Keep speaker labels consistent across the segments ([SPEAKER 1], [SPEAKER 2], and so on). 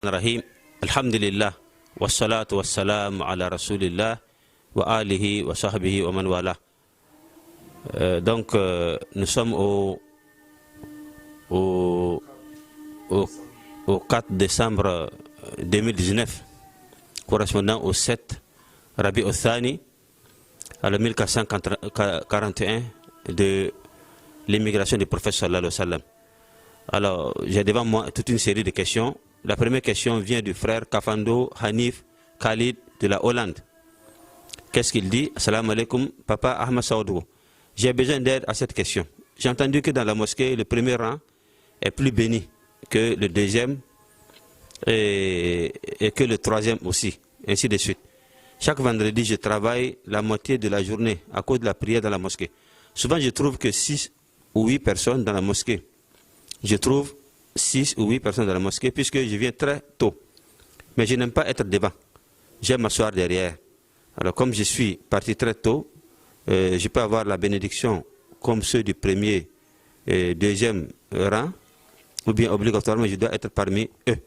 [SPEAKER 1] Rahim, alhamdulillah, wassalatu wassalamu ala rasulillah, wa alihi wa sahbihi wa man wala. Donc, nous sommes au 4 décembre 2019, correspondant au 7 Rabi al-Thani, à le 1441 de l'immigration du prophète sallallahu alayhi wa sallam. Alors, j'ai devant moi toute une série de questions. La première question vient du frère Kafando Hanif Khalid de la Hollande. Qu'est-ce qu'il dit? Assalamu alaikum, papa Ahmad Saoudou. J'ai besoin d'aide à cette question. J'ai entendu que dans la mosquée, le premier rang est plus béni que le deuxième et que le troisième aussi, ainsi de suite. Chaque vendredi, je travaille la moitié de la journée à cause de la prière dans la mosquée. Souvent, je trouve que 6 ou 8 personnes dans la mosquée. Je trouve 6 ou 8 personnes dans la mosquée puisque je viens très tôt. Mais je n'aime pas être devant. J'aime m'asseoir derrière. Alors comme je suis parti très tôt, je peux avoir la bénédiction comme ceux du premier et deuxième rang, ou bien obligatoirement je dois être parmi eux.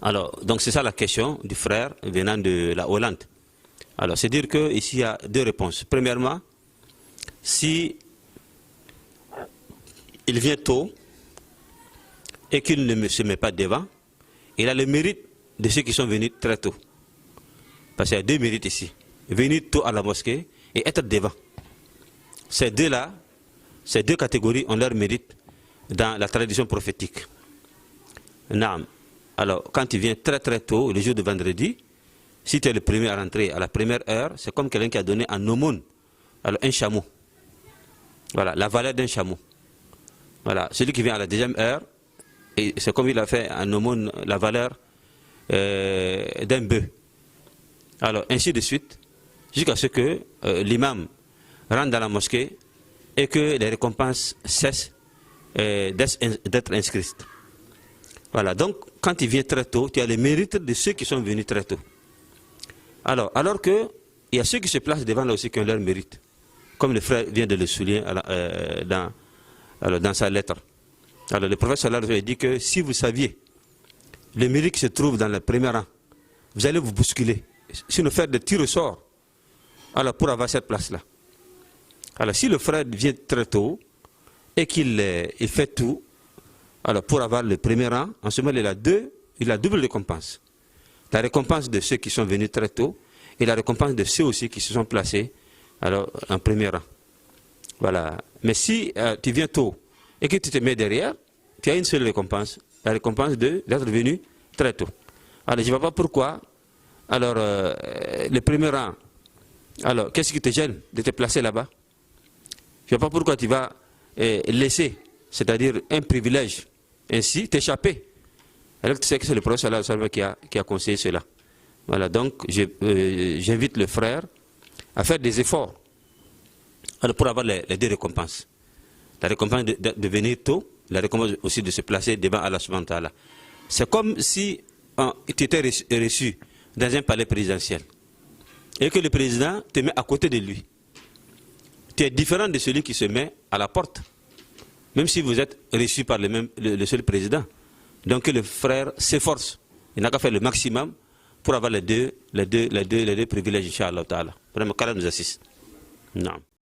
[SPEAKER 1] Alors, donc c'est ça la question du frère venant de la Hollande. Alors, c'est dire qu'ici il y a deux réponses. Premièrement, si il vient tôt et qu'il ne se met pas devant, il a le mérite de ceux qui sont venus très tôt. Parce qu'il y a deux mérites ici. Venir tôt à la mosquée et être devant. Ces deux-là, ces deux catégories ont leur mérite dans la tradition prophétique. Naam. Alors, quand il vient très très tôt, le jour de vendredi, si tu es le premier à rentrer à la première heure, c'est comme quelqu'un qui a donné en aumône alors un chameau. Voilà, la valeur d'un chameau. Voilà, celui qui vient à la deuxième heure, c'est comme il a fait en aumône la valeur d'un bœuf. Alors, ainsi de suite, jusqu'à ce que l'imam rentre dans la mosquée et que les récompenses cessent d'être inscrites. Voilà, donc quand il vient très tôt, tu as les mérites de ceux qui sont venus très tôt. Alors qu'il y a ceux qui se placent devant là aussi qui ont leur mérite, comme le frère vient de le souligner dans sa lettre. Alors le prophète sallallahu alayhi wa sallam dit que si vous saviez le mérite qui se trouve dans le premier rang, vous allez vous bousculer, sinon faire des tirs au sort, alors pour avoir cette place-là. Alors si le frère vient très tôt et qu'il fait tout, alors pour avoir le premier rang, en ce moment il a double récompense. La récompense de ceux qui sont venus très tôt et la récompense de ceux aussi qui se sont placés alors, en premier rang. Voilà. Mais si tu viens tôt et que tu te mets derrière, tu as une seule récompense, la récompense d'être venu très tôt. Alors je ne vois pas pourquoi, alors le premier rang, alors qu'est-ce qui te gêne de te placer là-bas? Je ne vois pas pourquoi tu vas laisser, c'est-à-dire un privilège, ainsi t'échapper. Alors que tu sais que c'est le prophète sallallahu alayhi wa sallam qui a conseillé cela. Voilà, donc j'invite le frère à faire des efforts alors, pour avoir les deux récompenses. La récompense de venir tôt, la récompense aussi de se placer devant Allah subhanahu wa ta'ala. C'est comme si tu étais reçu dans un palais présidentiel et que le président te met à côté de lui. Tu es différent de celui qui se met à la porte, même si vous êtes reçu par le seul président. Donc le frère s'efforce, il n'a qu'à faire le maximum pour avoir les deux privilèges, Inch'Allah ta'ala. Vraiment, qu'Allah nous assiste. Non.